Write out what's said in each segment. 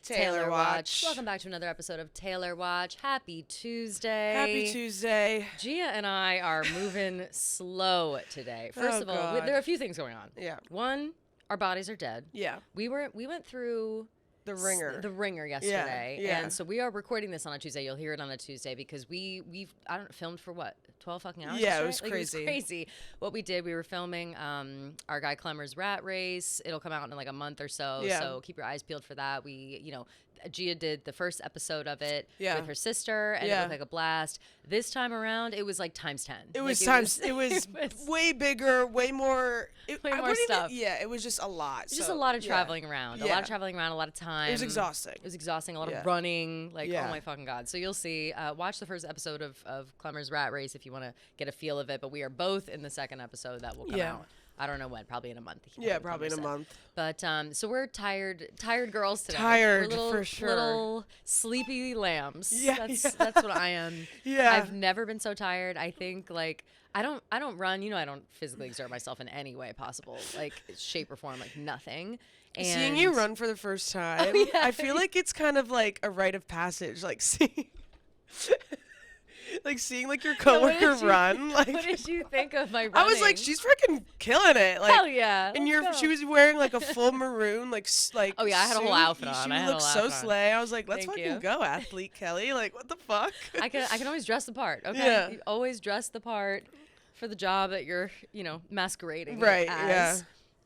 Taylor Watch. Welcome back to another episode of Taylor Watch. Happy Tuesday. Happy Tuesday. Gia and I are moving slow today. First of all, there are a few things going on. Yeah. One, our bodies are dead. Yeah. We went through The Ringer yesterday. Yeah. And so we are recording this on a Tuesday. You'll hear it on a Tuesday because we've filmed for what? 12 fucking hours? Yeah, it was crazy. It was crazy. What we did, we were filming our guy Clemmer's Rat Race. It'll come out in like a month or so. Yeah. So keep your eyes peeled for that. Gia did the first episode of it with her sister, and it looked like a blast. This time around, it was like times 10. It was way bigger, way more stuff. It was just a lot. It was just a lot of traveling around. A lot of traveling around, a lot of time. It was exhausting. A lot of running. Oh my fucking God. So you'll see. Watch the first episode of Clemmer's Rat Race if you want to get a feel of it. But we are both in the second episode that will come out. I don't know when. Probably in a month. Yeah, probably in a month. But so we're tired girls today. Tired, we're for sure. Little sleepy lambs. Yeah, that's what I am. Yeah. I've never been so tired. I think I don't run. I don't physically exert myself in any way possible, like shape or form, like nothing. And seeing you run for the first time, I feel like it's kind of like a rite of passage, like seeing. Like seeing like your coworker run. Like, what did you think of my running? I was like, she's freaking killing it. Like, hell yeah! And she was wearing like a full maroon, like. Oh yeah, I had a whole outfit on. She looked so slay. I was like, let's fucking go, athlete Kelly. Like, what the fuck? I can always dress the part. Okay, yeah. You always dress the part for the job that you're masquerading right as. Yeah.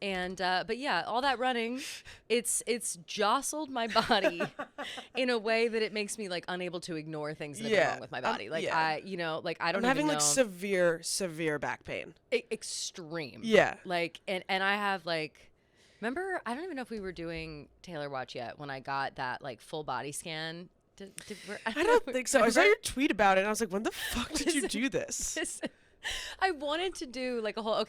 And but yeah, all that running, it's jostled my body in a way that it makes me like unable to ignore things that are wrong with my body. I don't. I'm having like severe back pain. Extreme. Yeah. And I have remember, I don't even know if we were doing Taylor Watch yet when I got that like full body scan. I don't think so. I saw your tweet about it and I was like, when the fuck did you do this? I wanted to do like a whole,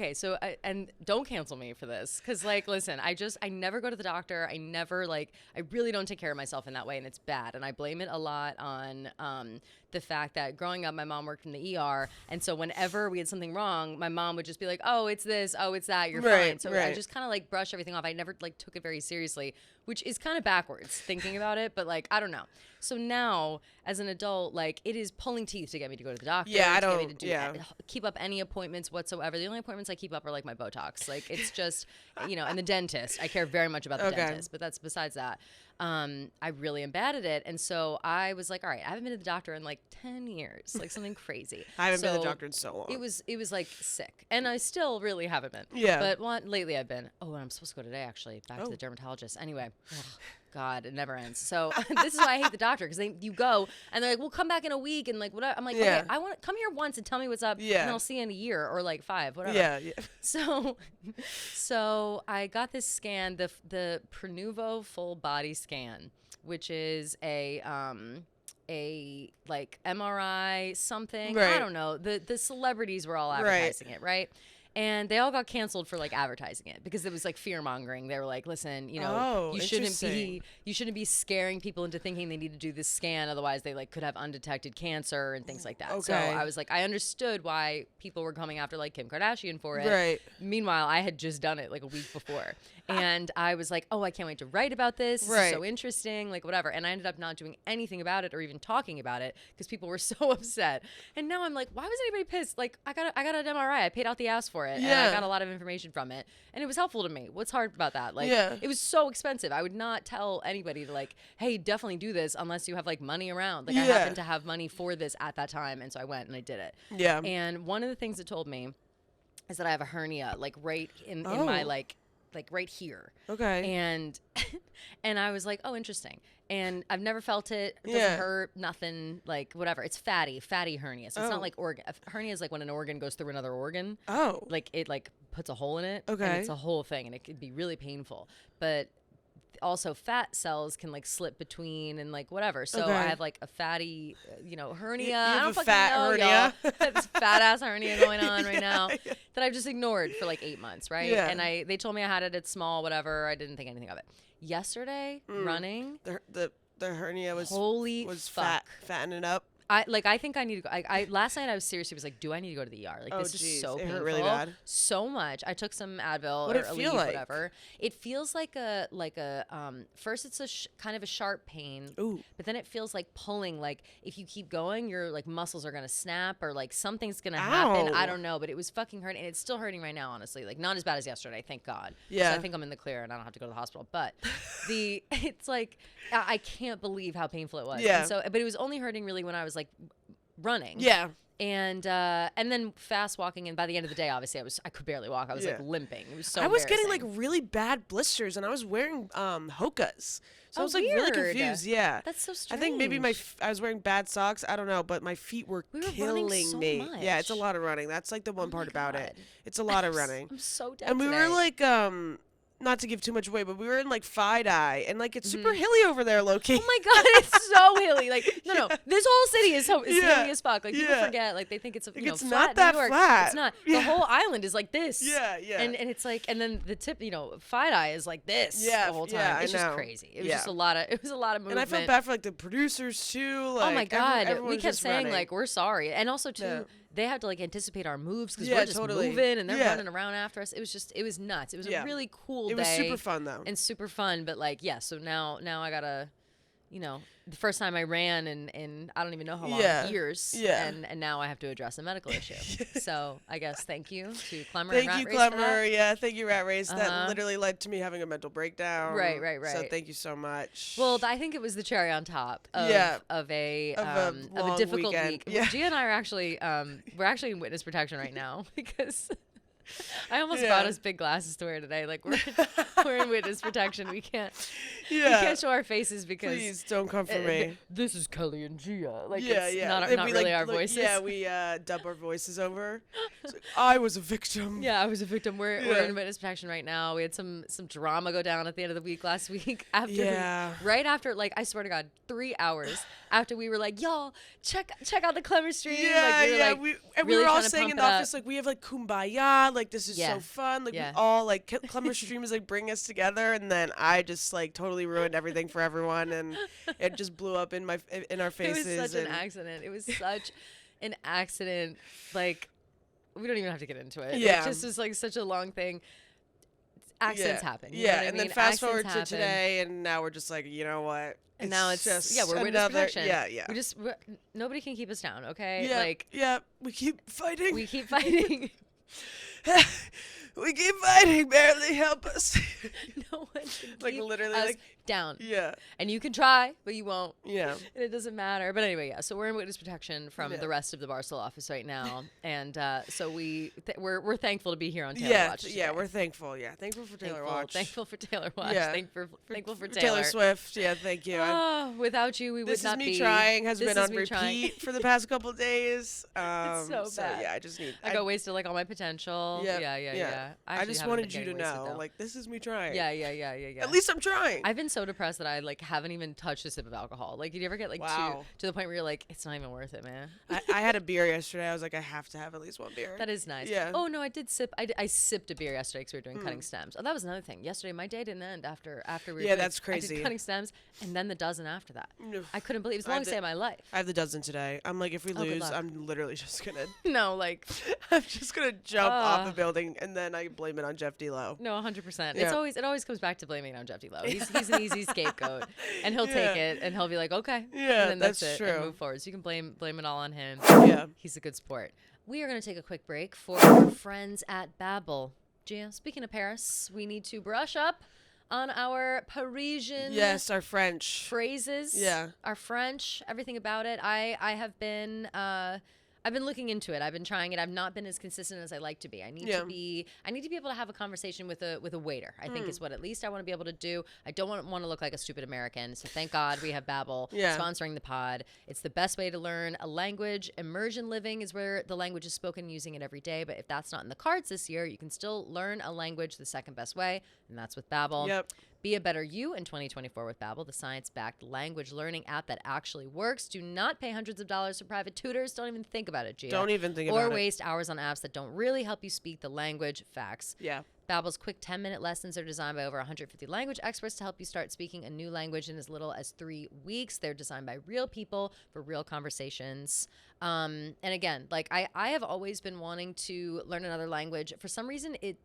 and don't cancel me for this. Cause listen, I never go to the doctor. I never I really don't take care of myself in that way. And it's bad. And I blame it a lot on, the fact that growing up, my mom worked in the ER. And so whenever we had something wrong, my mom would just be like, oh, it's this, oh, it's that, you're fine. So I just kind of brush everything off. I never took it very seriously, which is kind of backwards thinking about it. But I don't know. So now as an adult, it is pulling teeth to get me to go to the doctor. Yeah, I don't keep up any appointments whatsoever. The only appointments I keep up are my Botox. It's just, and the dentist. I care very much about the dentist, but that's besides that. I really am bad at it. And so I was like, all right, I haven't been to the doctor in 10 years, something crazy. I haven't been to the doctor in so long. It was sick. And I still really haven't been. Yeah. But lately I've been. Oh, and I'm supposed to go today, actually, back to the dermatologist. Anyway. God, it never ends. So this is why I hate the doctor, because you go and they're like, "Well, come back in a week," and whatever. I'm like, okay, I want to come here once and tell me what's up, and I'll see you in a year or 5, whatever. Yeah. So I got this scan, the Prenuvo full body scan, which is a MRI something. Right. I don't know. The celebrities were all advertising it, right? And they all got canceled for advertising it because it was fear mongering. They were like, listen, you shouldn't be scaring people into thinking they need to do this scan, otherwise they could have undetected cancer and things like that. Okay. So I was I understood why people were coming after Kim Kardashian for it. Right. Meanwhile, I had just done it a week before. And I was like, oh, I can't wait to write about this. This is so interesting, whatever. And I ended up not doing anything about it or even talking about it because people were so upset. And now I'm like, why was anybody pissed? I got an MRI. I paid out the ass for it. Yeah. And I got a lot of information from it. And it was helpful to me. What's hard about that? It was so expensive. I would not tell anybody to hey, definitely do this unless you have money around. I happened to have money for this at that time. And so I went and I did it. Yeah. And one of the things it told me is that I have a hernia, right in my right here. Okay. And I was like, oh, interesting. And I've never felt it. It doesn't hurt, nothing, whatever. It's fatty hernia. So it's not organ. Hernia is when an organ goes through another organ. Oh. It puts a hole in it. Okay. And it's a whole thing, and it could be really painful. But also fat cells can like slip between and like whatever. So okay. I have like a fatty, hernia. You I have don't a fucking fat know, hernia. y'all. This fat ass hernia going on right now Yeah. that I've just ignored for like 8 months, right? Yeah. And they told me I had it. It's small, whatever. I didn't think anything of it. Yesterday, running, The hernia was holy was fuck. fattening up. I think I need to go. I last night I was seriously was like, do I need to go to the ER? Like this is so It painful. hurt really bad. So much. I took some Advil What'd or it feel Aleve, like? whatever. It feels like a first it's a kind of a sharp pain. Ooh. But then it feels like pulling, like if you keep going, your like muscles are gonna snap or like something's gonna happen. I Ow. don't know, but it was fucking hurting, and it's still hurting right now, honestly. Like not as bad as yesterday, thank God. Yeah. So I think I'm in the clear and I don't have to go to the hospital. But it's like I can't believe how painful it was. Yeah. And so, but it was only hurting really when I was like running. Yeah. And then fast walking, and by the end of the day, obviously I could barely walk. I was like Yeah. limping. It was so I was getting like embarrassing. really bad blisters, and I was wearing Hokas, so I Oh, was like really weird. confused. Yeah, That's so I strange. think maybe I was wearing bad socks. I don't know, but my feet were We were running killing so me. Yeah, it's a much. lot of running. That's like the one Oh part my about it. God. It's a lot of running. I'm so dead And we today. were like not to give too much away, but we were in like Fi-Dye, and like it's super hilly over there, low-key. Oh my God, it's so hilly. Like, no, this whole city is Yeah. hilly as fuck. Like, people Yeah. forget. Like, they think it's, Like, you know, it's flat not that New York. flat. It's not. Yeah. The whole island is like this. Yeah, yeah. And it's like, and then the tip, you know, Fi-Dye is like this Yeah, the whole time. yeah, I It's just know. crazy. It was Yeah. just a lot of movement. And I felt bad for like the producers too. Like, Oh my God. everyone We was kept just saying, running. like, we're sorry. And also, too, Yeah. they had to, like, anticipate our moves because Yeah, we're just totally. moving and they're Yeah. running around after us. It was nuts. It was Yeah. a really cool day. It was super fun though. And super fun, but like, yeah, so now I gotta, you know, the first time I ran in I don't even know how long, Yeah. years, Yeah. and now I have to address a medical issue. So I guess thank you to Clemmer Thank and you, Rat Race for that. Clemmer. Yeah, thank you, Rat Race. Uh-huh. That literally led to me having a mental breakdown. Right. So thank you so much. Well, I think it was the cherry on top of, Yeah. of a Of a long difficult weekend. week. Yeah. Gia and I are actually we're actually in witness protection right now because I almost Yeah. brought us big glasses to wear today. Like we're in witness protection. We can't yeah. show our faces because Please don't come for me. this is Kelly and Gia. Like Yeah, it's yeah. not, If not we, really like, our look- voices. Yeah, we dub our voices over. It's like, I was a victim. Yeah, I was a victim. We're Yeah. in witness protection right now. We had some drama go down at the end of the week last week after Yeah. right after, like, I swear to God, 3 hours after we were like, y'all check out the Clemmer stream. Yeah, like, we were yeah. like, we really were all trying to saying pump in it the up. office, like, we have like kumbaya, like this is Yeah. so fun. Like Yeah. we all like Clemmer stream is like bring us together, and then I just like totally ruined everything for everyone, and it just blew up in our It faces. was such an and accident. It was such an accident. Like, we don't even have to get into it. Yeah. It just was like such a long thing. Accidents yeah. happen. You Yeah, know what I and mean? then fast Accidents forward happen. to today, and now we're just like, you know what? And now it's just we're witness another, protection. Yeah, yeah. Nobody can keep us down, okay? yeah, Like, yeah, we keep fighting. we keep fighting. We keep fighting. Barely help us. No one can Like, keep literally, us like- down. yeah, And you can try, but you won't. yeah. And it doesn't matter. But anyway, yeah. So we're in witness protection from Yeah. the rest of the Barstool office right now, and so we're thankful to be here on Taylor Yeah, Watch. yeah, today. we're thankful. Yeah, thankful for Taylor Watch. Thankful for Taylor Watch. Yeah. Thankful for Taylor Swift. Yeah, thank you. Oh, without you, we This would not is me be. trying has This been is on me trying. repeat for the past couple days. so bad. Yeah, I just need. I got wasted like all my potential. Yeah, Yeah. I actually just haven't wanted been you to getting wasted, know, though. like, this is me trying. Yeah. At least I'm trying. I've been so depressed that I like haven't even touched a sip of alcohol. Like, did you ever get like Wow. to the point where you're like, it's not even worth it, man? I had a beer yesterday. I was like, I have to have at least one beer. That is nice. Yeah. Oh no, I did sip. I sipped a beer yesterday because we were doing cutting stems. Oh, that was another thing. Yesterday, my day didn't end after we were. Yeah, doing, that's I crazy. did cutting stems and then the dozen after that. No. I couldn't believe it was the I longest did- day of my life. I have the dozen today. I'm like, if we Oh, good lose, luck. I'm literally just gonna, No, like I'm just gonna jump off a Ugh. building, and then I blame it on Jeff D'Lo. no, 100%. Yeah. It always comes back to blaming it on Jeff D'Lo. He's an easy scapegoat, and he'll take Yeah. it and he'll be like, okay, Yeah, and then that's that's it, and true. move forward. So you can blame it all on him. Yeah. He's a good sport. We are going to take a quick break for our friends at Babbel. Gia, speaking of Paris, we need to brush up on our Parisian Yes, our French. phrases. Yeah. Our French, everything about it. I have been I've been looking into it. I've been trying it. I've not been as consistent as I like to be. I need Yeah. to be able to have a conversation with a waiter. I think is what at least I want to be able to do. I don't want to look like a stupid American. So thank God we have Babbel Yeah. sponsoring the pod. It's the best way to learn a language. Immersion living is where the language is spoken, using it every day. But if that's not in the cards this year, you can still learn a language the second best way, and that's with Babbel. Yep. Be a better you in 2024 with Babbel, the science-backed language learning app that actually works. Do not pay hundreds of dollars for private tutors. Don't even think about it, Gia. Don't even think or about it. waste hours on apps that don't really help you speak the language. Facts. Yeah. Babbel's quick 10-minute lessons are designed by over 150 language experts to help you start speaking a new language in as little as 3 weeks. They're designed by real people for real conversations. And again, like I have always been wanting to learn another language. For some reason, it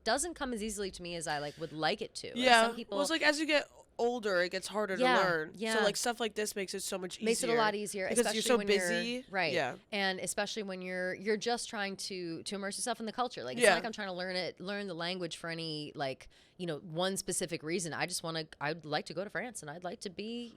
doesn't come as easily to me as I like would like it to. Yeah. Like some people, well, it's like as you get older, it gets harder to learn. Yeah. So like stuff like this makes it so much easier. Makes it a lot easier, because especially you're so when busy. Right. Yeah. And especially when you're just trying to immerse yourself in the culture. Like it's not like I'm trying to learn the language for any like, one specific reason. I'd like to go to France and I'd like to be,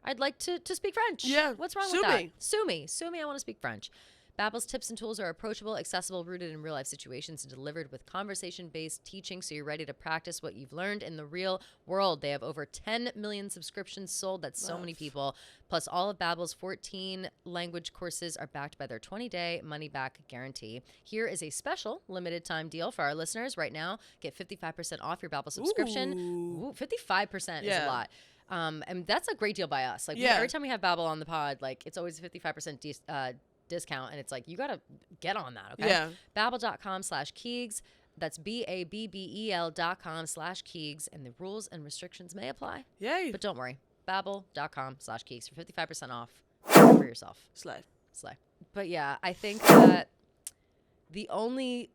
I'd like to speak French. Yeah. What's wrong with that? Sue me. I want to speak French. Babbel's tips and tools are approachable, accessible, rooted in real-life situations, and delivered with conversation-based teaching so you're ready to practice what you've learned in the real world. They have over 10 million subscriptions sold. That's so many people. Plus, all of Babbel's 14 language courses are backed by their 20-day money-back guarantee. Here is a special limited-time deal for our listeners. Right now, get 55% off your Babbel subscription. Ooh, 55% is a lot. And that's a great deal by us. Like every time we have Babbel on the pod, like it's always a 55% discount, and it's like you gotta get on that. Okay. Yeah. Babbel.com/Keegs. That's BABBEL.com/Keegs, and the rules and restrictions may apply. Yay. But don't worry. Babbel.com/Keegs for 55% off for yourself. Slay. But yeah, I think that the only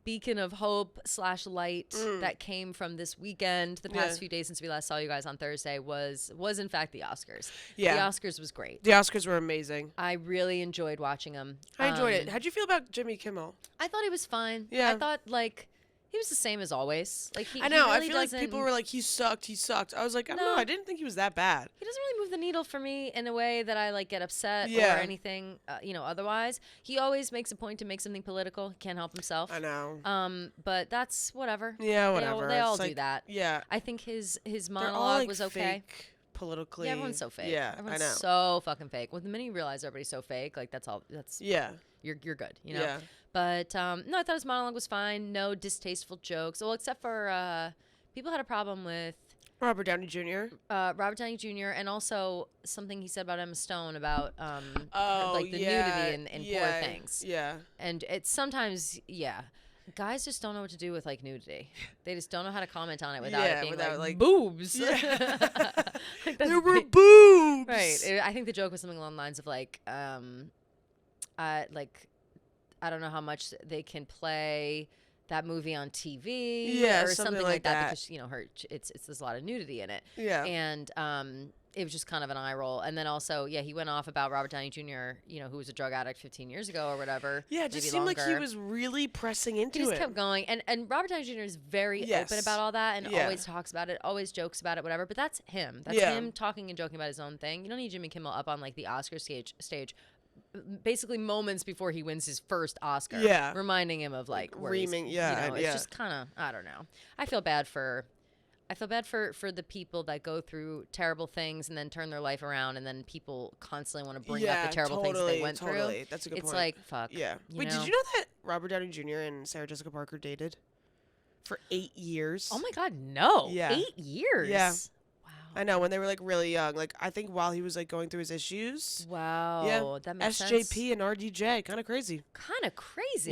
beacon of hope / light that came from this weekend, the past few days since we last saw you guys on Thursday, was in fact the Oscars. Yeah. The Oscars was great. The Oscars were amazing. I really enjoyed watching them. I enjoyed it. How'd you feel about Jimmy Kimmel? I thought he was fine. Yeah. I thought like he was the same as always. Like I know. He really I feel like people were like, he sucked. I was like, I don't know. I didn't think he was that bad. He doesn't really move the needle for me in a way that I like get upset or anything, otherwise. He always makes a point to make something political. He can't help himself. I know. But that's whatever. Yeah, whatever. They all do like, that. Yeah. I think his They're all, monologue like, was okay. Fake politically. Yeah, everyone's so fake. Yeah, everyone's I know. so fucking fake. Well, the minute you realize everybody's so fake, like that's all. You're good. Yeah. But no, I thought his monologue was fine. No distasteful jokes. Well, except for people had a problem with Robert Downey Jr. Robert Downey Jr. and also something he said about Emma Stone about the nudity in Poor Things. Yeah. And it's sometimes guys just don't know what to do with like nudity. They just don't know how to comment on it without it being like boobs. Yeah. Like, there were boobs. Right. I think the joke was something along the lines of like I don't know how much they can play that movie on TV or something like that because there's a lot of nudity in it. Yeah. And it was just kind of an eye roll. And then also, he went off about Robert Downey Jr., who was a drug addict 15 years ago or whatever. Yeah, it just seemed like he was really pressing into it. He just kept going. And Robert Downey Jr. is very open about all that and always talks about it, always jokes about it, whatever. But that's him. That's him talking and joking about his own thing. You don't need Jimmy Kimmel up on like the Oscar stage basically moments before he wins his first Oscar, reminding him of like where reaming, it's just kind of, I don't know. I feel bad for the people that go through terrible things and then turn their life around, and then people constantly want to bring up the terrible things that they went through. That's a good point. It's like, fuck. Yeah. Wait, did you know that Robert Downey Jr. and Sarah Jessica Parker dated for 8 years? Oh my God, no. Yeah. 8 years? Yeah. I know, when they were like really young. Like I think while he was like going through his issues. Wow. Yeah. That makes sense. SJP and RDJ. Kind of crazy.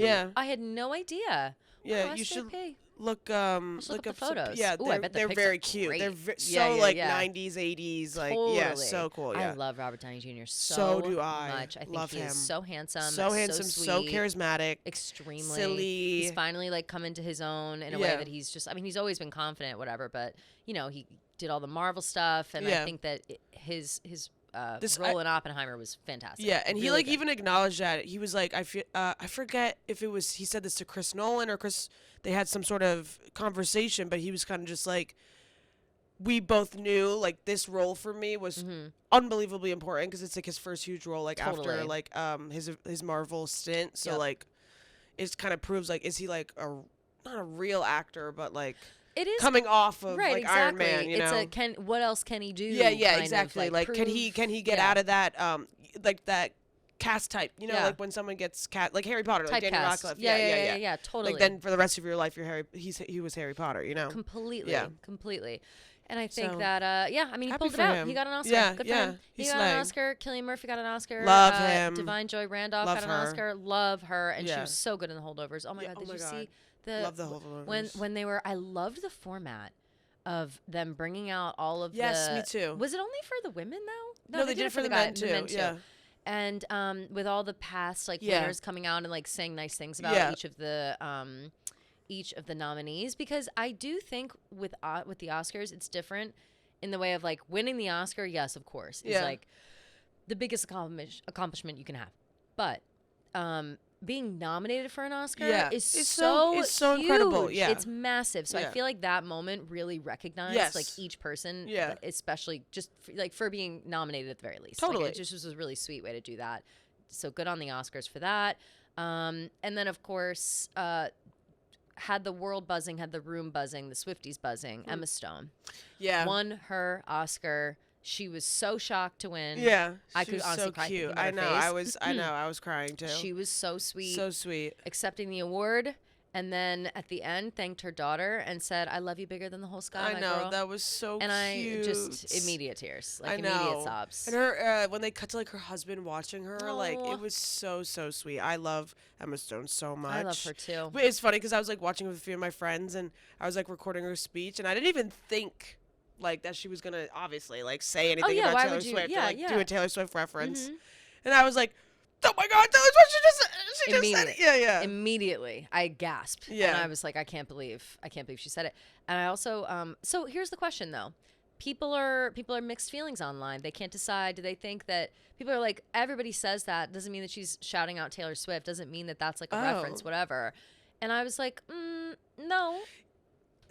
Yeah. I had no idea. Yeah, wow, you SJP. should look up the photos. Yeah, Ooh, I bet they're very cute. Great. They're so like 90s, 80s, like totally. So cool. Yeah. I love Robert Downey Jr. So do I. Much. I think love he him. is so handsome, so sweet, so charismatic, extremely silly. He's finally like come into his own in a way that he's just. I mean, he's always been confident, whatever. But he did all the Marvel stuff, and I think that his role in Oppenheimer was fantastic. Yeah, and really he like good. even acknowledged that. He was like, I forget if it was he said this to Chris Nolan or Chris. They had some sort of conversation, but he was kind of just like, we both knew like this role for me was unbelievably important because it's like his first huge role like after like his Marvel stint. So like, it kind of proves like, is he like not a real actor, but like. It is coming off of like Iron Man, it's what else can he do? Yeah, exactly. Like can he get out of that like that cast type? Like when someone gets like Harry Potter, like Daniel Radcliffe. Yeah, totally. Like then for the rest of your life, he was Harry Potter. Completely. And I think that I mean he Happy pulled it for out. him. He got an Oscar. Yeah, Good for him. He got an Oscar. Cillian Murphy got an Oscar. Love him. Divine Joy Randolph got an Oscar. Love her, and she was so good in The Holdovers. Oh my God, did you see Love the holdovers. when they were. I loved the format of them bringing out all of Yes, me too. Was it only for the women though? No, they did it for the men too. Yeah. And with all the past like Yeah. winners coming out and like saying nice things about Yeah. each of the nominees, because I do think with the Oscars it's different in the way of like winning the Oscar. Yes, of course, is Yeah. like the biggest accomplishment you can have, but being nominated for an Oscar Yeah. is It's so so huge. incredible. Yeah. It's massive. So I Yeah. feel like that moment really recognized Yes. like each person, Yeah. especially just for being nominated at the very least. Like, Totally. it just was a really sweet way to do that. So good on the Oscars for that. And then of course, had the world buzzing, had the room buzzing, the Swifties buzzing. Emma Stone Yeah. won her Oscar. She was so shocked to win. Yeah. I She could was honestly so cry thinking cute. about I her know. face. I was crying too. She was so sweet. So sweet. Accepting the award, and then at the end thanked her daughter and said, "I love you bigger than the whole sky, I my know. girl." That was so and cute. I just immediate tears, like I know. immediate sobs. And her when they cut to like her husband watching her, like Aw. it was so sweet. I love Emma Stone so much. I love her too. But it's funny because I was like watching with a few of my friends and I was like recording her speech and I didn't even think like that she was gonna obviously like say anything yeah, about why Taylor would you- Swift yeah, or like yeah. do a Taylor Swift reference. Mhm. And I was like, oh my god, Taylor Swift, she just said it. Yeah. Immediately, I gasped. Yeah. And I was like, I can't believe she said it. And I also, so here's the question though. People are mixed feelings online. They can't decide. Do they think that people are like, everybody says that doesn't mean that she's shouting out Taylor Swift. Doesn't mean that that's like a reference, whatever. And I was like, no.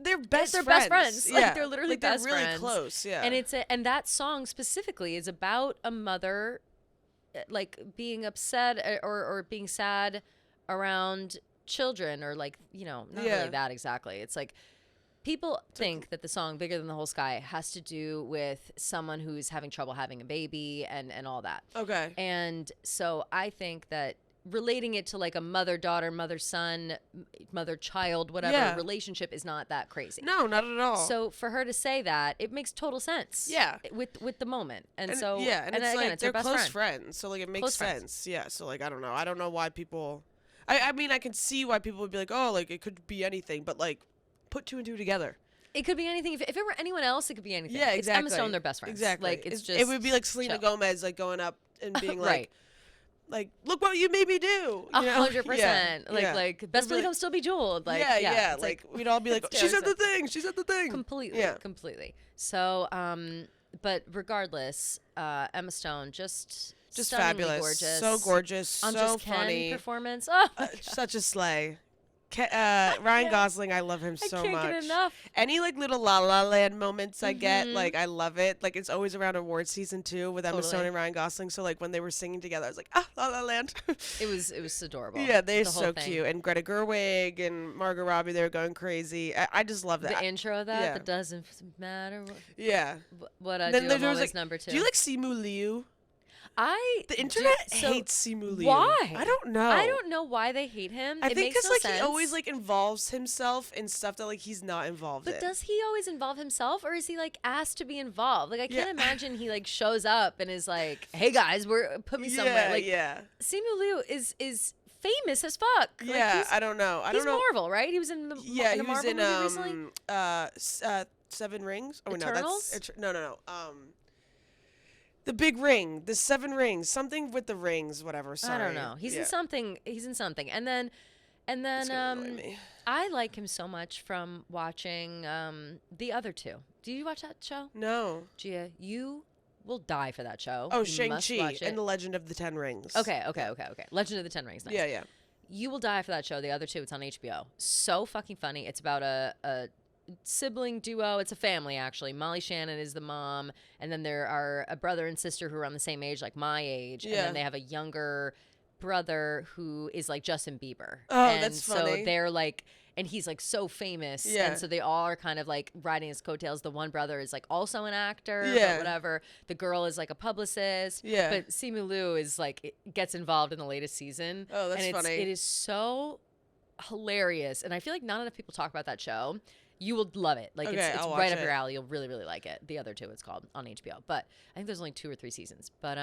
They're best They're friends. best friends. Like, Yeah. they're literally like, they're best really friends. close. Yeah. And and that song specifically is about a mother like being upset or being sad around children, or like, not really that exactly. It's like people think that the song Bigger Than the Whole Sky has to do with someone who's having trouble having a baby and all that. Okay. And so I think that relating it to like a mother-daughter, mother-son, mother-child, whatever relationship is not that crazy. No, not at all. So for her to say that, it makes total sense. Yeah. With the moment. And and so it's again, like it's her they're best close friend. friends, so like it makes Close friends. sense. Yeah, so like I don't know why people. I mean I can see why people would be like, oh, like it could be anything, but like put two and two together. It could be anything. If it were anyone else, it could be anything. Yeah, exactly. It's Emma Stone, they're best friends. Exactly. Like it's just it would be like Selena chill. Gomez like going up and being like, Right. like look what you made me do. You know? 100%. Yeah, Like best be believe like- I'm still bejeweled. Like yeah. it's Like we'd all be like, it's she said Taylor the thing. She said the thing. completely. So but regardless, Emma Stone just stunningly fabulous, gorgeous. so gorgeous, so Just Ken funny, performance. Oh, my God. such a slay. Ryan Gosling, I love him so I can't much. get enough. Any like little La La Land moments I get, Mhm. like I love it. Like it's always around award season too with Emma Stone Totally. and Ryan Gosling. So like when they were singing together, I was like, La La Land. It was adorable. Yeah, they're the whole so thing. cute. And Greta Gerwig and Margot Robbie, they were going crazy. I just love that. The intro of that, Yeah. that doesn't matter Yeah. what I Then do. there I'm was, always like, number two. Do you like Simu Liu? The do- internet so hates Simu Liu. why? I don't know. I don't know why they hate him. I it think makes no like sense. he always like involves himself in stuff that like he's not involved But in. does he always involve himself, or is he like asked to be involved? Like I can't Yeah. imagine he like shows up and is like, "Hey guys, put me somewhere." Yeah, Like yeah. Simu Liu is famous as fuck. Like, Yeah, he's, I don't know. I he's don't know. Marvel, right? He was in the Yeah, in a he was Marvel in movie recently. Seven Rings. Oh Eternals? no, that's no. The Big Ring, the Seven Rings, something with the rings, whatever. Sorry. I don't know. He's Yeah. in something. He's in something, and then It's gonna annoy me. I like him so much from watching the other two. Do you watch that show? No. Gia, you will die for that show. Oh, You must Shang-Chi watch it. and the Legend of the Ten Rings. Okay. Legend of the Ten Rings. Nice. Yeah. You will die for that show. The other two, it's on HBO. So fucking funny. It's about a sibling duo. It's a family, actually. Molly Shannon is the mom, and then there are a brother and sister who are on the same age, like my age, and Yeah. then they have a younger brother who is like Justin Bieber. Oh, and that's so funny. they're like, and he's like so famous, Yeah. and so they all are kind of like riding his coattails. The one brother is like also an actor, Yeah. but whatever. The girl is like a publicist, Yeah. but Simu Liu is like gets involved in the latest season. Oh, that's and funny. It is so hilarious, and I feel like not enough people talk about that show. You will love it. Like Okay, it's I'll right watch up your it. alley. You'll really, really like it. The other two, it's called on HBO. But I think there's only 2 or 3 seasons. But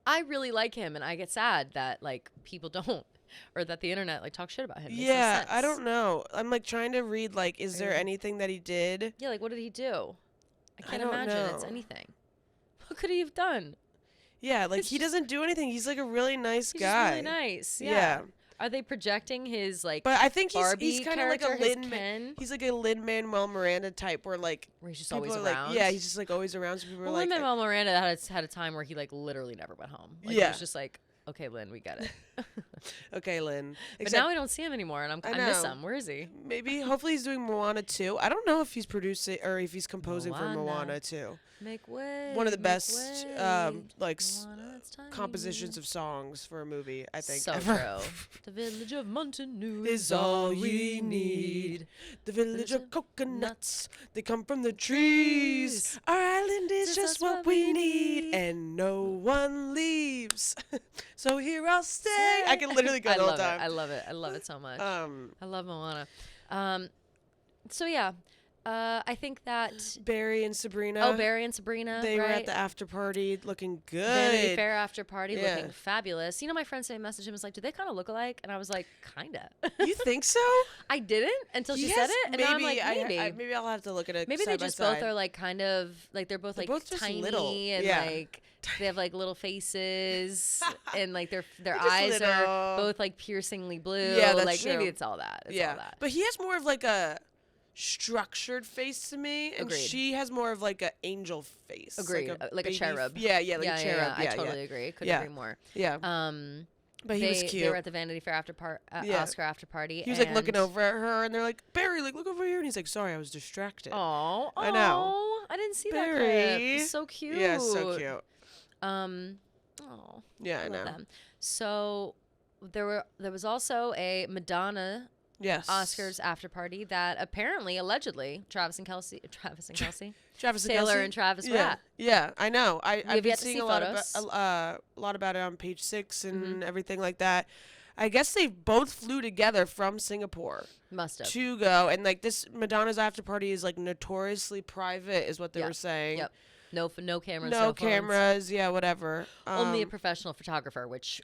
I really like him, and I get sad that like people don't. or that the internet like talks shit about him. Makes no Yeah, sense. I don't know. I'm like trying to read like, is there anything that he did? Yeah, like what did he do? I can't don't imagine it's know. anything. What could he have done? Yeah, like It's he just- doesn't do anything. He's like a really nice He's guy. just really nice. Yeah. Yeah. Are they projecting his like But I think Barbie he's kind of like a character, his Lin. Ken? He's like a Lin-Manuel Miranda type, where like Where he's just people always are around? like, yeah, he's just like always around. So people Well, are like, Lin-Manuel Miranda had a time where he like literally never went home. Like, Yeah. It was just like, okay, Lin, we get it. okay, Lin. But now we don't see him anymore, and I miss him. Where is he? Maybe, hopefully, he's doing Moana 2. I don't know if he's producing or if he's composing for Moana. Moana 2. Make way. One of the make best, way. like Moana, it's time. compositions of songs for a movie. I think So ever. true. The village of Montanu Is all we need. The village of coconuts, they come from the trees. Our island is just what we need, and no one leaves. So here I'll stay. I can literally go I the whole love time. it. I love it. I love it so much. I love Moana. So yeah, I think that. Barry and Sabrina. Oh, Barry and Sabrina. They were right? at the after party looking good. Vanity Fair after party, Yeah. looking fabulous. You know, my friend today messaged him was like, "Do they kind of look alike?" And I was like, "Kinda." You think so? I didn't until she Yes, said it, and maybe, now I'm like, maybe. maybe I'll have to look at it. Maybe side they by just side. both are like kind of like they're both They're like both just tiny little. and Yeah. like they have like little faces and like their just eyes are little. both like piercingly blue. Yeah, that's like maybe true. it's all that. It's yeah, all that. but he has more of like a structured face to me, and Agreed. she has more of like an angel face. Agreed. Like a baby cherub. Yeah, yeah, like yeah, a cherub. yeah, Yeah, I totally agree. Couldn't Yeah. agree more. Yeah. But he was cute. They were at the Vanity Fair Yeah. Oscar after party. He was like looking over at her, and they're like, "Barry, like look over here," and he's like, "Sorry, I was distracted." Oh, I know. I didn't see that clip. Barry. He's so cute. Yeah, so cute. Oh, Yeah, I love know. them. So there was also a Madonna Yes. Oscars after party that apparently, allegedly, Travis and Kelsey, Travis and Taylor Kelce? and Travis were Yeah, at. yeah, I know. I've have been yet to seeing see a lot photos. about a lot about it on Page 6 and Mm-hmm. everything like that. I guess they both flew together from Singapore Must have. to go, and like this Madonna's after party is like notoriously private, is what they Yep. were saying. Yep. No cameras. No phones. cameras. Yeah, whatever. Only a professional photographer, which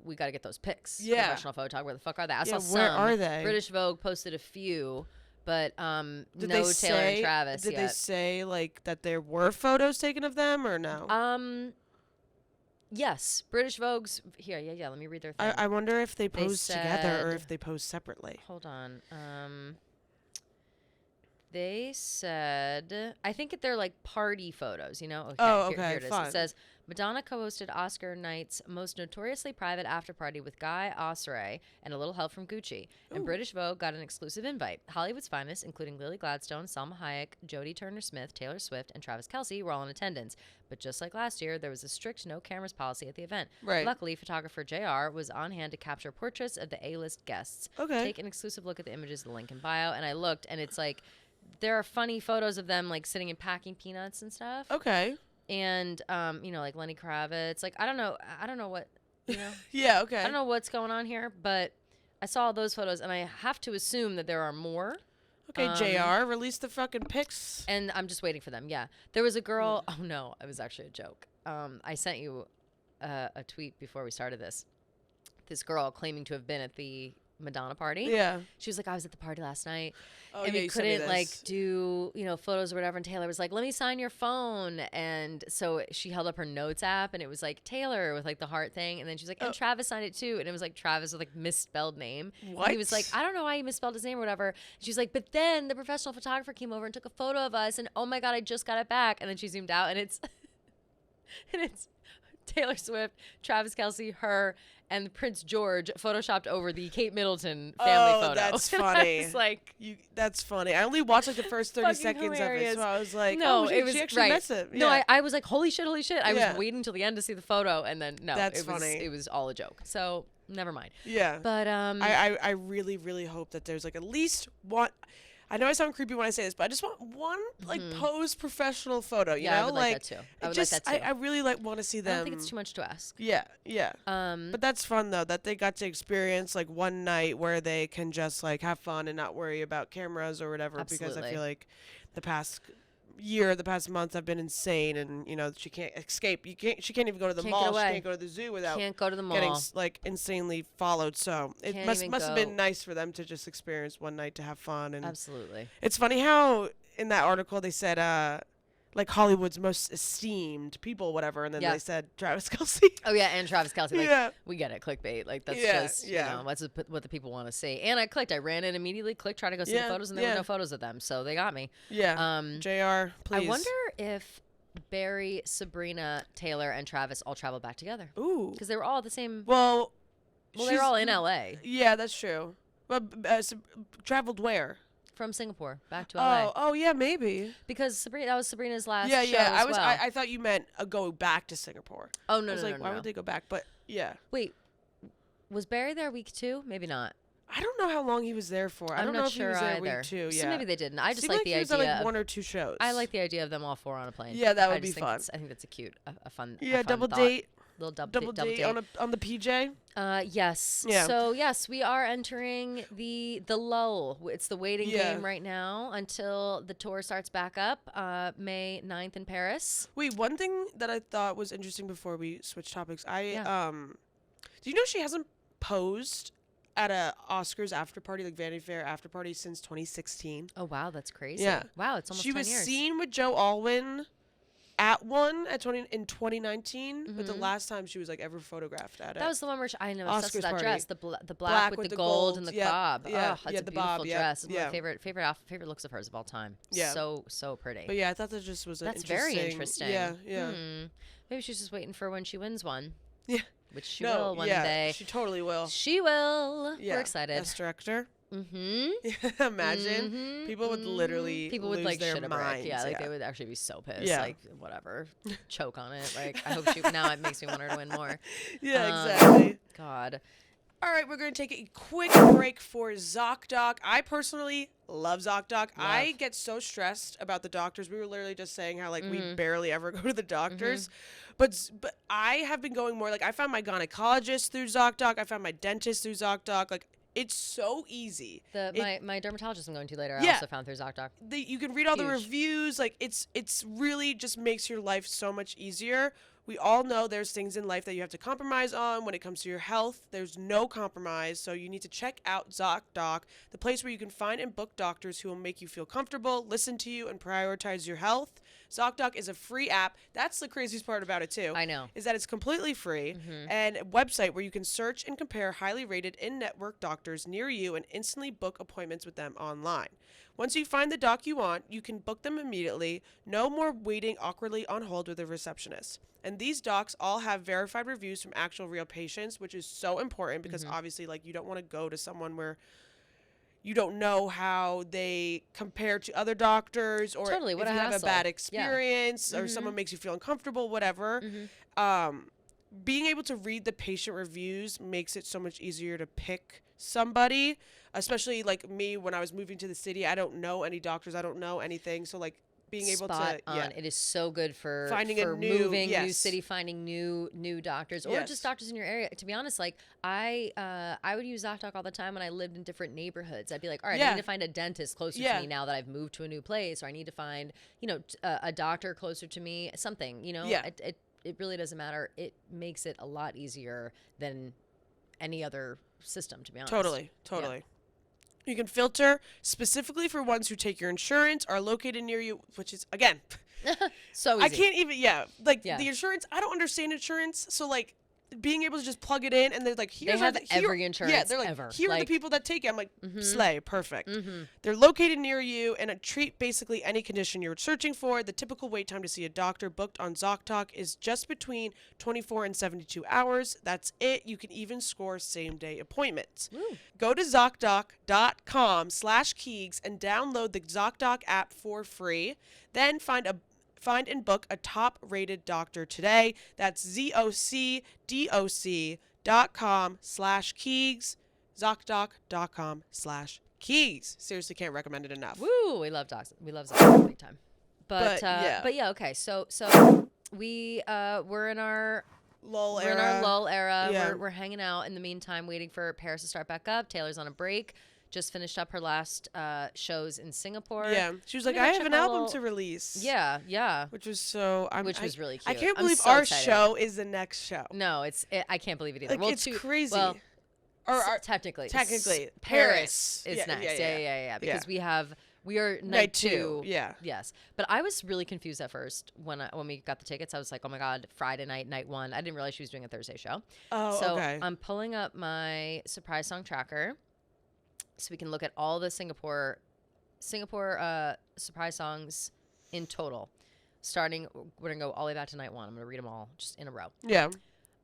we got to get those pics. Yeah. Professional photographer. Where the fuck are they? I Yeah, saw where some. are they? British Vogue posted a few, but Did no they Taylor and say? Travis Did yet. they say like that there were photos taken of them or no? Yes, British Vogue's here. Yeah. Let me read their thing. I wonder if they pose together or said- if they pose separately. Hold on. They said, I think they're like party photos, you know? Okay, Oh, here okay, it is. fine. It says, Madonna co-hosted Oscar night's most notoriously private after party with Guy Osseray and a little help from Gucci. And British Vogue got an exclusive invite. Hollywood's finest, including Lily Gladstone, Salma Hayek, Jodie Turner-Smith, Taylor Swift, and Travis Kelce were all in attendance. But just like last year, there was a strict no cameras policy at the event. Right. Luckily, photographer JR was on hand to capture portraits of the A-list guests. Okay. Take an exclusive look at the images, the link in bio. And I looked, and it's like, there are funny photos of them like sitting and packing peanuts and stuff. Okay. And like Lenny Kravitz. Like I don't know what Yeah, okay. I don't know what's going on here, but I saw those photos and I have to assume that there are more. Okay, JR, release the fucking pics. And I'm just waiting for them. Yeah. There was a girl, oh no, it was actually a joke. I sent you a tweet before we started this. This girl claiming to have been at the Madonna party. Yeah. She was like, I was at the party last night Oh, and yeah, we you sent me couldn't like this. do, photos or whatever. And Taylor was like, let me sign your phone. And so she held up her notes app and it was like Taylor with like the heart thing. And then she's like, and Travis signed it too. And it was like Travis with like misspelled name. And What? he was like, I don't know why he misspelled his name or whatever. And she's like, but then the professional photographer came over and took a photo of us. And oh my God, I just got it back. And then she zoomed out and it's, and it's Taylor Swift, Travis Kelce, her, and Prince George photoshopped over the Kate Middleton family photo. That's And I funny. was like, That's funny. I only watched like the first 30 Fucking seconds hilarious. of it, so I was like, no, oh, it was she actually right. missed it. No, Yeah. I was like, holy shit. I Yeah. was waiting till the end to see the photo, and then no, That's it was funny. it was all a joke. So never mind. Yeah. But I really, really hope that there's like at least one. I know I sound creepy when I say this, but I just want one like pose professional photo. You Yeah, I know, would like that too. I would like just, that too. I really like want to see I them. don't think it's too much to ask. Yeah, yeah. But that's fun though that they got to experience like one night where they can just like have fun and not worry about cameras or whatever. Because I Absolutely. feel like the past year, the past month, have been insane, and she can't escape. She can't even go to the Can't mall. get away. She can't go to the zoo without Can't go to the getting mall. like insanely followed. So it Can't must even have go. been nice for them to just experience one night to have fun. And Absolutely. it's funny how in that article they said like Hollywood's most esteemed people, whatever, and then Yeah. they said Travis Kelce. Oh yeah, and Travis Kelce. Like, Yeah. we get it, clickbait. Like that's Yeah, just yeah. what the people want to see. And I clicked. I ran in immediately. Clicked, trying to go see the Yeah, photos, and there yeah. were no photos of them, so they got me. Yeah. JR, please. I wonder if Barry, Sabrina, Taylor, and Travis all traveled back together Ooh. because they were all at the same. Well, Well, they were all in L.A. Yeah, that's true. But traveled where? from Singapore back to LA. Oh, yeah, maybe. Because that was Sabrina's last Yeah, show yeah. as well. I thought you meant going back to Singapore. Oh no, I was no, like, no, why no. would they go back? But yeah, Wait, was Barry there week 2? Maybe not. I don't know how long he was there for. I I'm don't not know if sure he was there either. week 2. Yeah, So maybe they didn't. I just Seemed like like the he was idea. at like of, 1 or 2 shows. I like the idea of them all 4 on a plane. Yeah, that I would be just think fun. I think that's a cute, a fun, Yeah, a fun double thought. date. Little Double date on the PJ. Yes. Yeah. So yes, we are entering the lull. It's the waiting Yeah. game right now until the tour starts back up. May 9th in Paris. Wait, one thing that I thought was interesting before we switch topics. Do Yeah. you know she hasn't posed at a Oscars after party, like Vanity Fair after party, since 2016? Oh wow, that's crazy. Yeah. Wow, it's almost She 10 was years. seen with Joe Alwyn at one in 2019, but the Mhm. last time she was like ever photographed at it. That was the one where I know obsessed with Oscars that dress, party. the black with the gold and the yeah, bob. yeah, Oh, that's yeah, a the beautiful bob, yeah, dress. It's yeah. my favorite looks of hers of all time. Yeah. So pretty. But yeah, I thought that just was That's interesting. very interesting. Yeah, yeah. Maybe she's just waiting for when she wins one. Yeah. Which she will one day. She totally will. She will. Yeah. We're excited. Best director. Mm-hmm. Imagine people would literally people would lose like their shit a brick. minds. Yeah, like they would actually be so pissed. Yeah. Like whatever, choke on it. Like I hope she. Now it makes me want her to win more. Yeah, exactly. God. All right, we're going to take a quick break for ZocDoc. I personally love ZocDoc. I get so stressed about the doctors. We were literally just saying how like we barely ever go to the doctors. But I have been going more, like I found my gynecologist through ZocDoc. I found my dentist through ZocDoc. Like it's so easy. My dermatologist I'm going to later. I Yeah. also found through ZocDoc. You can read all the Huge. reviews. Like it's really just makes your life so much easier. We all know there's things in life that you have to compromise on when it comes to your health. There's no compromise, so you need to check out ZocDoc, the place where you can find and book doctors who will make you feel comfortable, listen to you, and prioritize your health. ZocDoc is a free app. That's the craziest part about it too. I know. Is that it's completely free, and a website where you can search and compare highly rated in-network doctors near you and instantly book appointments with them online. Once you find the doc you want, you can book them immediately. No more waiting awkwardly on hold with a receptionist. And these docs all have verified reviews from actual real patients, which is so important because obviously, like, you don't want to go to someone where you don't know how they compare to other doctors, or Totally, if what you a have a hassle. bad Yeah. experience or someone makes you feel uncomfortable, whatever. Being able to read the patient reviews makes it so much easier to pick somebody, especially like me when I was moving to the city. I don't know any doctors. I don't know anything. So like being able Spot to, on. yeah. It is so good for Finding a for new- moving, new yes. city, finding new doctors, or Yes. just doctors in your area. To be honest, like I would use ZocDoc all the time when I lived in different neighborhoods. I'd be like, all right, I Yeah. need to find a dentist closer Yeah. to me now that I've moved to a new place, or I need to find a doctor closer to me. Something, Yeah. It really doesn't matter. It makes it a lot easier than any other system, to be honest. Totally. You can filter specifically for ones who take your insurance, are located near you, which is, again, So easy. I can't even, like Yeah. the insurance, I don't understand insurance. So like being able to just plug it in and they're like, here's have here, every insurance Yeah, they're like, ever. here are the Like- people that take it. I'm like, slay, perfect. They're located near you and treat basically any condition you're searching for. The typical wait time to see a doctor booked on ZocDoc is just between 24 and 72 hours. That's it. You can even score same-day appointments. Woo. Go to ZocDoc.com/Keegs and download the ZocDoc app for free. Then find and book a top-rated doctor today. That's ZocDoc.com/Keegs, ZocDoc.com/Keegs. Seriously, can't recommend it enough. Woo, we love docs. We love ZocDoc big time. But yeah, okay. So we're in our Lull we're era. in our lull era. Yeah. We're hanging out in the meantime, waiting for Paris to start back up. Taylor's on a break. just finished up her last shows in Singapore. Yeah, she was like, Maybe I I have took an a album little- to release. Yeah, yeah. Which was so. Which was really I cute. can't I'm believe so our excited. show is the next show. No, I can't believe it either. Like, Well, it's crazy. Well, or technically, Paris is Yeah, next. yeah, Yeah. Because yeah. we are Night two. Yeah. Yes, but I was really confused at first when we got the tickets. I was like, oh my god, Friday night 1. I didn't realize she was doing a Thursday show. Oh, so okay. I'm pulling up my surprise song tracker, so we can look at all the Singapore surprise songs in total. Starting, we're gonna go all the way back to night 1. I'm gonna read them all just in a row. Yeah.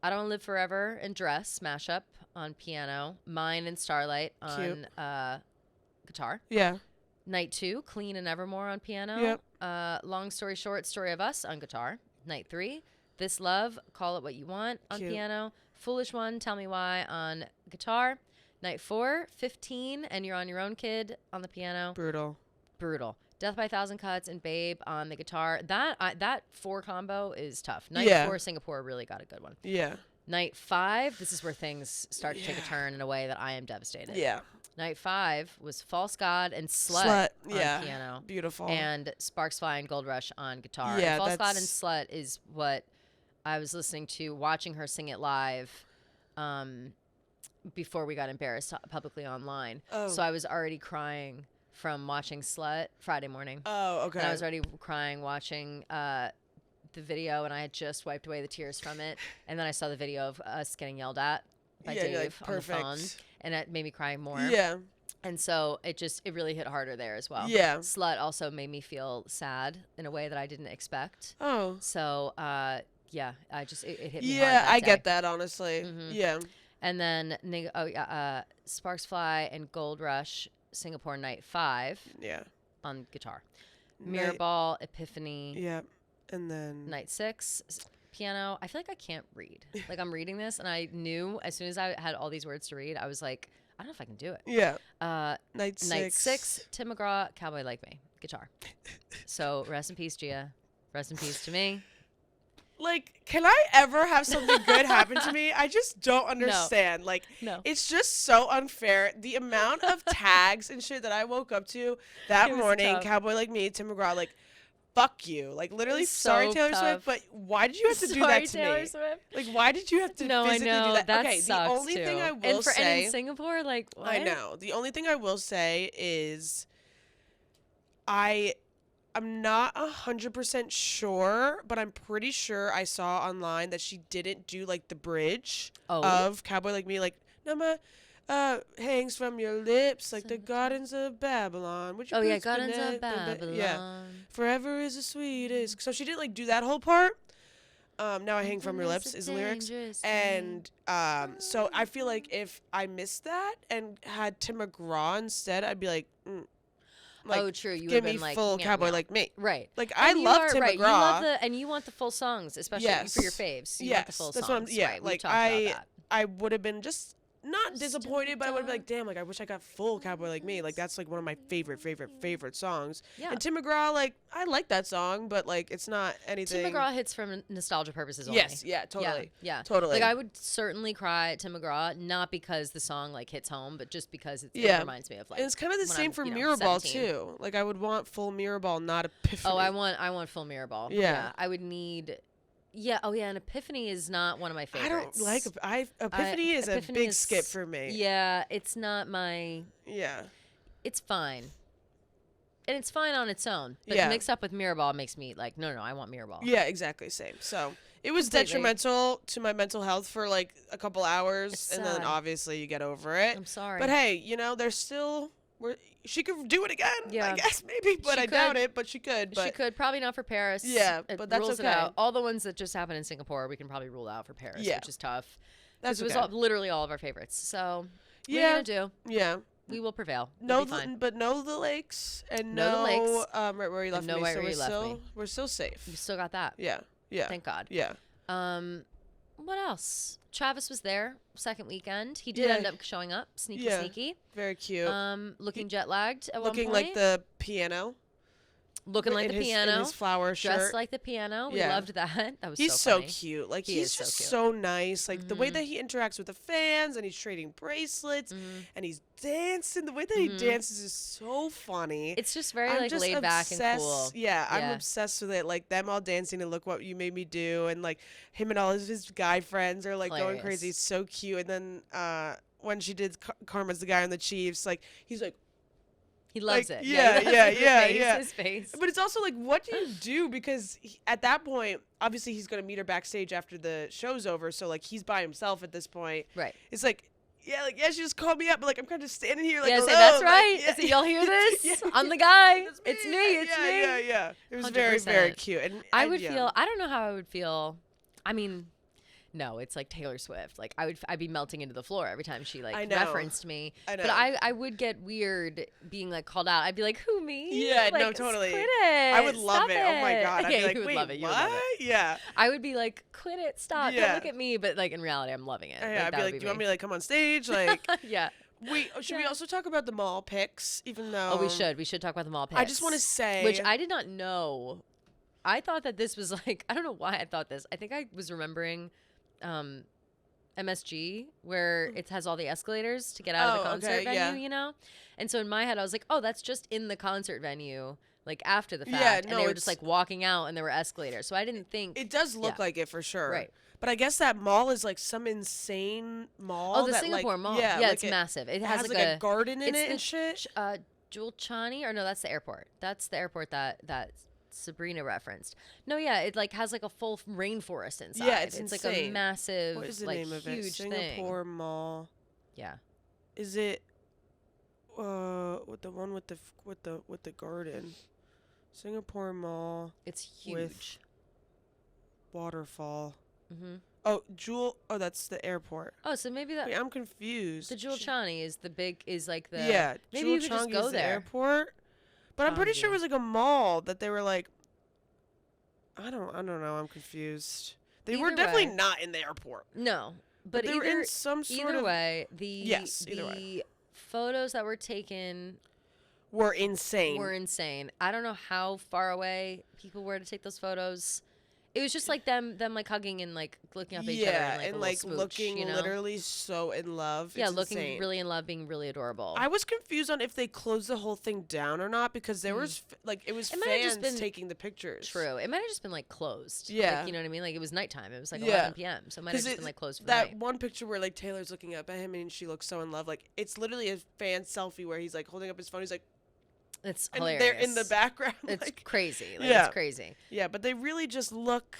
I Don't Live Forever and Dress mashup on piano. Mine and Starlight on guitar. Yeah. Night 2, Clean and Evermore on piano. Yep. Long Story Short, Story of Us on guitar. Night 3, This Love, Call It What You Want on piano. Foolish One, Tell Me Why on guitar. Night 4, 15, and You're on Your Own Kid on the piano. Brutal. Death by a Thousand Cuts and Babe on the guitar. That 4 combo is tough. Night 4, Singapore really got a good one. Yeah. Night 5, this is where things start to take a turn in a way that I am devastated. Yeah. Night 5 was False God and Slut on yeah. piano. Beautiful. And Sparks Fly and Gold Rush on guitar. Yeah, And False God and Slut is what I was listening to, watching her sing it live before we got embarrassed publicly online. Oh. So I was already crying from watching Slut Friday morning. Oh, okay. And I was already crying watching the video, and I had just wiped away the tears from it. And then I saw the video of us getting yelled at by Dave on the phone, and it made me cry more. Yeah. And so it really hit harder there as well. Yeah. Slut also made me feel sad in a way that I didn't expect. Oh. So, yeah, it hit me hard Yeah, that I day. get that, honestly. Mhm. Yeah. And then, Sparks Fly and Gold Rush, Singapore Night 5 Yeah. on guitar. Mirror Ball, Epiphany. Yeah. And then Night 6, piano. I feel like I can't read. Like, I'm reading this, and I knew as soon as I had all these words to read, I was like, I don't know if I can do it. Yeah. Night 6, Tim McGraw, Cowboy Like Me, guitar. So, rest in peace, Gia. Rest in peace to me. Like, can I ever have something good happen to me? I just don't understand. No. Like, No. it's just so unfair. The amount of tags and shit that I woke up to that morning, tough. Cowboy Like Me, Tim McGraw, like, fuck you. Like, literally, It's sorry, so Taylor tough. Swift, but why did you have to do that to Taylor me? Swift. Like, why did you have to No, I physically know. do that? That okay, sucks, the only too. thing I will and say... in Singapore, like, what? I know. The only thing I will say is I'm not 100% sure, but I'm pretty sure I saw online that she didn't do, like, the bridge of Cowboy Like Me. Like, Nama hangs from your lips like the gardens of Babylon. Would you please Gardens of connect Babylon. Yeah. Forever is the sweetest. So she didn't, like, do that whole part. Now I hang from your lips is the lyrics. And so I feel like if I missed that and had Tim McGraw instead, I'd be like, oh, true. You give would've me been like, full yeah, Cowboy yeah. Like Me. Right. Like, And I you love are, Tim right. McGraw. You love and you want the full songs, especially Yes. for your faves. You want the full that's songs. what I'm, yeah, right. We've like talked about that. I would have been just not Just disappointed, but I would have been done. like, damn, like I wish I got full Cowboy Like Me. Like that's like one of my favorite songs. Yeah. And Tim McGraw, like I like that song, but like it's not anything. Tim McGraw hits from nostalgia purposes only. Yes, yeah, totally. Yeah. Totally. Like I would certainly cry at Tim McGraw, not because the song like hits home, but just because it reminds me of like. And it's kind of the when same I'm, for you know, Mirrorball 17. too. Like I would want full Mirrorball, not Epiphany. Oh, I want full mirror ball. Yeah. I would need. Yeah. Oh, yeah. And Epiphany is not one of my favorites. I don't like Epiphany is a Epiphany big is- skip for me. Yeah, it's not my. Yeah. It's fine. And it's fine on its own. But Yeah. mixed up with Mirrorball makes me like, no, I want Mirrorball. Yeah, exactly. Same. So it was Completely. detrimental to my mental health for like a couple hours, It's and then sad. obviously you get over it. I'm sorry. But hey, there's still she could do it again. Yeah. I guess maybe, but She I doubt could. it. But she could. But she could. Probably not for Paris. Yeah, It but that's rules okay. It out. All the ones that just happened in Singapore, we can probably rule out for Paris, Yeah. which is tough. That's Because it was okay. literally all of our favorites. So, what are you Yeah. going to do? Yeah. We will prevail. Know We'll be fine. but know the lakes and Know the lakes. right where you left And know me. where So you left me. we're still safe. You still got that. Yeah. Yeah. Thank God. Yeah. What else? Travis was there second weekend. He did Yeah. end up showing up. Sneaky, Yeah. sneaky. Very cute. Looking jet lagged at Looking one like point. the piano. looking like the piano, in his flower shirt. dressed like the piano. We loved that. That was he's so funny. cute. Like He he's is so just cute. so nice. Like the way that he interacts with the fans, and he's trading bracelets, and he's dancing. The way that he dances is so funny. It's just very I'm like just laid back and cool. Yeah, I'm obsessed with it. Like them all dancing and look what you made me do, and like him and all his guy friends are like going crazy. It's so cute. And then when she did Karma's the guy on the Chiefs, like he's like. He loves it. Yeah. His face. But it's also like, what do you do? Because at that point, obviously he's going to meet her backstage after the show's over. So like he's by himself at this point. Right. It's like, yeah, she just called me up. But like, I'm kind of standing here like, yeah, alone. That's right. Like, So y'all hear this? Yeah. I'm the guy. It's me. It's me. Yeah. It was 100%. very, very cute. And I would feel, I don't know how I would feel. I mean, no, it's like Taylor Swift. Like I'd be melting into the floor every time she like referenced me. I know. But I would get weird being like called out. I'd be like, who, me? Yeah, like, no, totally. Quit it. I would love it. Oh my God. I'd Yeah, be like, you would wait, love it. You what? would love it. Yeah. I would be like, quit it. Stop. Yeah. Don't look at me. But like in reality, I'm loving it. Yeah, Like, I'd be like, do you want me to like come on stage? Like, yeah. Should we also talk about the mall pics? Even though Oh, we should. We should talk about the mall pics. I just want to say, which I did not know. I thought that this was like, I don't know why I thought this. I think I was remembering MSG, where it has all the escalators to get out of the concert venue, you know? And so in my head, I was like, oh, that's just in the concert venue, like after the fact. Yeah, and no, they were just like walking out and there were escalators. So I didn't think. It does look like it for sure. Right. But I guess that mall is like some insane mall. Oh, the that, Singapore like, Mall. Yeah, Yeah, like it's massive. It has like a garden in it and shit. Jewel Chani, or no, that's the airport. That's the airport that Sabrina referenced. No, yeah, it like has like a full rainforest inside. Yeah, it's like insane. a massive, What is the like name of it? huge Singapore thing. Mall. Yeah. Is it with the one with the garden? Singapore Mall. It's huge. With waterfall. Mm-hmm. Oh, Oh, that's the airport. Oh, so maybe that. Wait, I'm confused. The Jewel Chani is like the. Yeah, Maybe you could just go the there. airport. But I'm pretty sure it Changi. was like a mall that they were like. I don't know. I'm confused. They were Either definitely way. not in the airport. No, but they were in some sort either of. way, Either way. photos that were taken Were insane. were insane. I don't know how far away people were to take those photos. It was just like them like hugging and like looking up at each other and like, a little smooch, looking you know? literally so in love. Yeah, It's looking insane. really in love, being really adorable. I was confused on if they closed the whole thing down or not because there was it was It might have fans just been- taking the pictures. True. It might have just been like closed. Yeah. Like, you know what I mean? Like it was nighttime. It was like Yeah. 11 p.m. So it might have just been like closed for the that night. one picture where like Taylor's looking up at him and she looks so in love. Like it's literally a fan selfie where he's like holding up his phone. He's like, It's and hilarious. they're in the background. It's like, crazy. Like, yeah. It's crazy. Yeah, but they really just look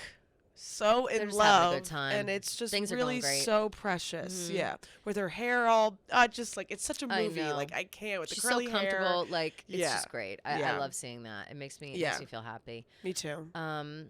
so They're in just having a love, good time. and it's just Things are really going great. so precious. Mhm. Yeah, with her hair all just like it's such a I movie. know. Like I can't with She's the curly so comfortable. hair. Like it's Yeah. just great. I Yeah. love seeing that. It makes me feel happy. Me too. I'm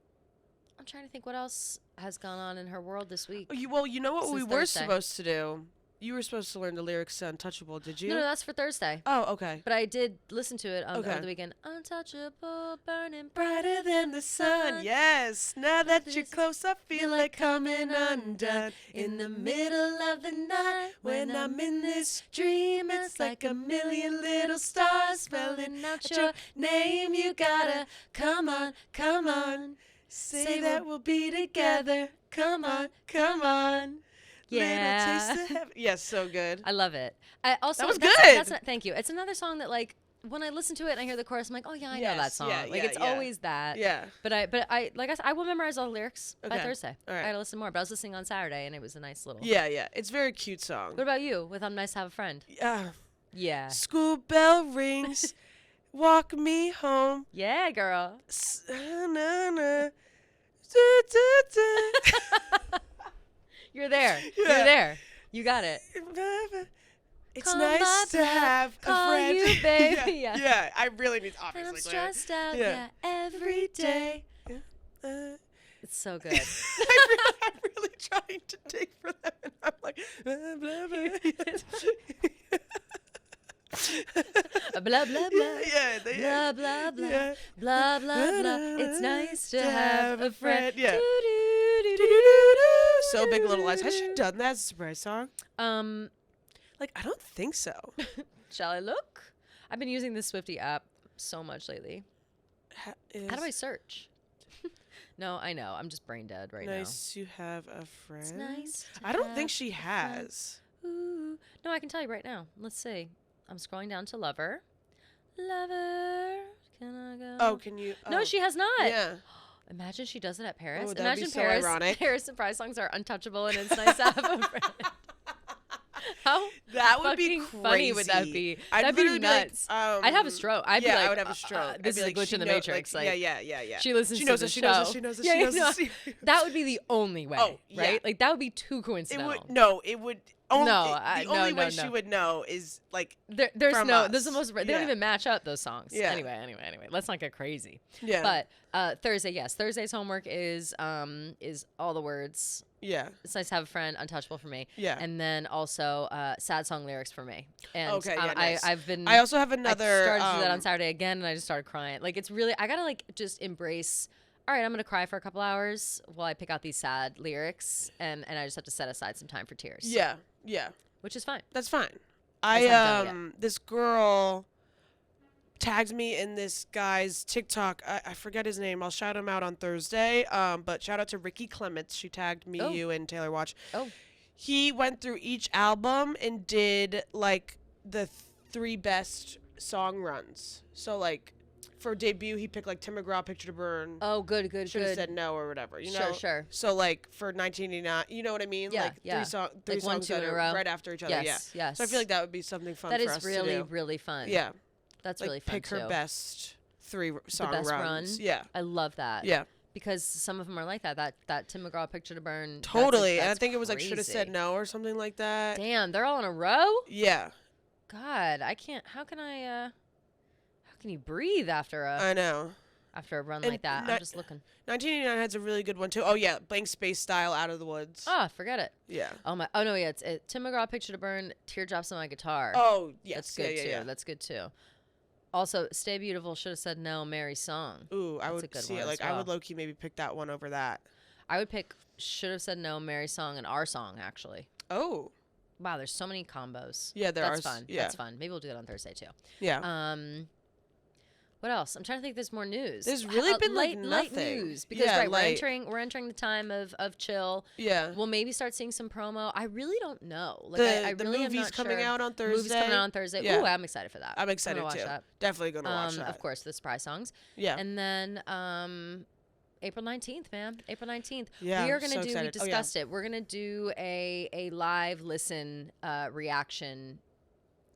trying to think what else has gone on in her world this week. Well, you know what we Since were Thursday. supposed to do? You were supposed to learn the lyrics to Untouchable, did you? No, that's for Thursday. Oh, okay. But I did listen to it over Okay. the weekend. Untouchable, burning Brighter than the sun, yes. Now that you're close, I feel like coming undone. In the middle of the night, when I'm in this dream, it's like a million little stars spelling out your name. You gotta come on, come on. Say that we'll be together. Come on, come on. Yeah. Little taste of heaven. Yes, so good. I love it. I also That was that's good. thank you. It's another song that like when I listen to it and I hear the chorus, I'm like, oh yeah, I know that Yes, song. yeah, Like yeah, it's yeah. always that. Yeah. But I like I said, I will memorize all the lyrics by Okay. Thursday. All right. I gotta listen more. But I was listening on Saturday and it was a nice little. Yeah, yeah. It's a very cute song. What about you? With I'm Nice to Have a Friend. Yeah. School bell rings. Walk me home. Yeah, girl. Na-na-na. You're there. Yeah. You're there. You got it. It's Call nice my to bluff, have a call friend. you baby. yeah, Yeah. yeah, I really need And obviously. I'm stressed out, Yeah. yeah, every day. Uh, It's so good. I'm really trying to take for them, and I'm like, blah, blah, blah. Blah, blah, blah. Yeah, they, Blah, blah, blah. yeah. Blah, blah, blah. It's nice to have a friend. Yeah. Doo-doo-doo-doo-doo. So Big Little Lies. Has she done that as a surprise song? Um, Like, I don't think so. shall I look? I've been using the Swiftie app so much lately. How do I search? No, I know. I'm just brain dead right Nice you have a friend. It's nice to I don't have think she a friend. has. now. Ooh. No, I can tell you right now. Let's see. I'm scrolling down to Lover. Lover. Can I go? Oh, can you? No, oh. she has not. Yeah. Imagine she does it at Paris. Oh, that'd be Imagine so Paris. ironic. Paris surprise songs are untouchable, and it's nice to have a friend. How That would be fucking crazy. funny would that be? I'd That'd be literally nuts. I'd have a stroke. I'd be like, I would have a stroke. this I'd is be a glitch she in the know- Matrix. Like, yeah. she listens She knows to us. the She knows show. us. She knows us. Yeah, She knows no, us. that would be the only way, Oh, yeah. right? Like that would be too It coincidental. would no. It would. Only, No, the only way no. she would know is like There's from no. us. There's the most. They Yeah. don't even match up those songs. Yeah. Anyway. Let's not get crazy. yeah. But Thursday, yes. Thursday's homework is all the words. yeah. It's nice to have a friend, untouchable for me. Yeah. And then also sad song lyrics for me. And Okay, yeah, nice. I've been. I also have I another. started to do that on Saturday again, and I just started crying. Like it's really. I gotta like just embrace. All right, I'm gonna cry for a couple hours while I pick out these sad lyrics, and I just have to set aside some time for tears. Yeah. Yeah. Which is fine. That's fine. haven't done This girl tagged me in this guy's TikTok. I forget his name. I'll shout him out on Thursday. But shout out to Ricky Clements. She tagged me, Oh. you, and Taylor Watch. Oh. He went through each album and did like the 3 best song runs. So like for debut, he picked like Tim McGraw, Picture to Burn. Oh, good. Should have said no or whatever. You know. Sure. So like for 1989, you know what I mean? Yeah, Like yeah. three Like 1, songs 2 in that a are row. right after each other. Yes. Yeah. Yes. So I feel like that would be something fun that for is us to really, do. really fun. Yeah. That's Like really fun pick too. her best 3 song best runs. run. Yeah. I love that. Yeah. Because some of them are like that. That Tim McGraw Picture to Burn. Totally. And I that's think it was like should have said crazy. no or something like that. Damn, they're all in a row. Yeah. God, I can't. How can you breathe after I know. a run and like that? not- I'm just looking. 1989 has a really good one too. Oh yeah, Blank Space Style, Out of the Woods. Oh, forget it. Yeah. Oh my. Oh no, yeah. It's Tim McGraw Picture to Burn. Teardrops on my guitar. Oh yes. That's good too. Yeah. That's good too. Also, Stay Beautiful. Should have said no. Mary's song. Ooh, I That's a would good see one it. as Like I would well. low key maybe pick that one over that. I would pick. Should have said no. Mary's song and our song actually. Oh. Wow, there's so many combos. Yeah, there That's are. fun. Yeah. That's fun. Maybe we'll do that on Thursday too. Yeah. What else? I'm trying to think. There's more news. There's really been, like, light nothing. news because Yeah, right, light. we're entering the time of chill. Yeah. We'll maybe start seeing some promo. I really don't know. Like I the really am movie's not coming sure. out on Thursday. Movie's coming out on Thursday. Yeah. Ooh, I'm excited for that. I'm excited gonna watch too. that. Definitely gonna watch that. Of course, the surprise songs. Yeah. And then April 19th, man. April 19th. Yeah, We are I'm going so to do, we excited. Oh, yeah. discussed it. We're going to do a live listen reaction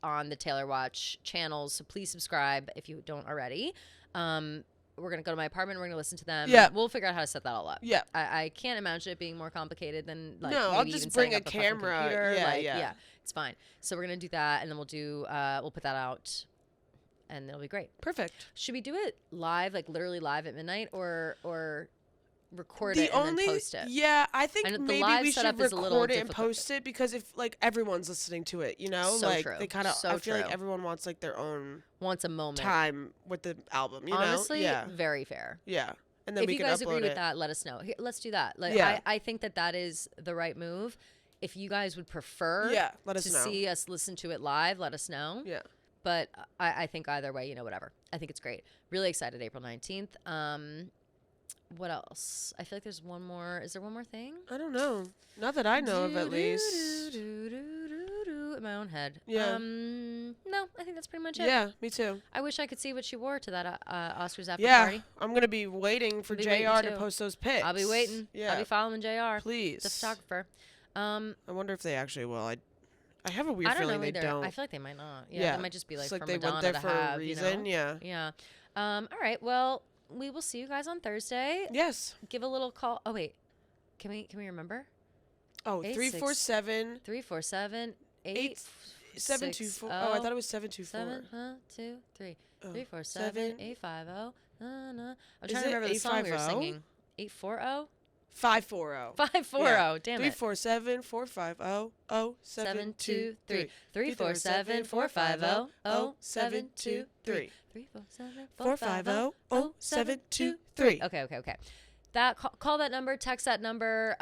on the Taylor Watch channels. So please subscribe if you don't already. We're going to go to my apartment. We're going to listen to them. Yeah. We'll figure out how to set that all up. Yeah. I can't imagine it being more complicated than like No, I'll maybe just even bring setting a up fucking camera. computer. Yeah, Like, yeah. it's fine. So we're going to do that and then we'll do we'll put that out and it'll be great. Perfect. Should we do it live, like literally live at midnight, or record The it and only then post it? yeah, I think And the maybe live we should setup is a little record it and difficult. post it because if like everyone's listening to it, you know, So like true. they kind of. So I feel like true. everyone wants like their own Once a moment. time with the album. You Honestly, know, yeah, very fair. yeah, and then If we you can guys upload agree with it. that, let us know. Here, let's do that. Like, Yeah. I think that is the right move. If you guys would prefer Yeah, let us to know. see us listen to it live, let us know. Yeah. But I think either way, whatever. I think it's great. Really excited, April 19th. What else? I feel like there's one more. Is there one more thing? I don't know. Not that I know of, at least. In my own head. Yeah. No, I think that's pretty much it. Yeah, me too. I wish I could see what she wore to that Oscars after Yeah, party. I'm gonna be waiting for I'll be JR waiting to too. post those pics. I'll be waiting. Yeah, I'll be following JR, please. the photographer. I wonder if they actually will. I have a weird I don't feeling know they either. don't. I feel like they might not. Yeah, Yeah. they might just be like It's like for they Madonna went there to for have, a reason. You know? Yeah. Yeah. All right. Well, we will see you guys on Thursday. Yes. Give a little call. Oh wait, can we remember? Oh, 347 347 724. Oh, I thought it was 724. 7 Oh, 347 850. I'm Is trying to it remember the song we were 850? singing. 840 540. 540. Damn it. 347 450 0723. 347 450 0723. 347 450 450 0723. Okay. That call that number, text that number,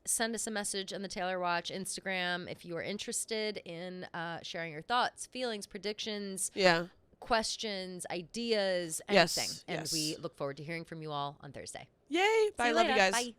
send us a message on the Taylor Watch Instagram if you are interested in sharing your thoughts, feelings, predictions, Yeah. questions, ideas, Yes, anything. And yes. we look forward to hearing from you all on Thursday. Yay. See Bye. you Love you later. guys. Bye.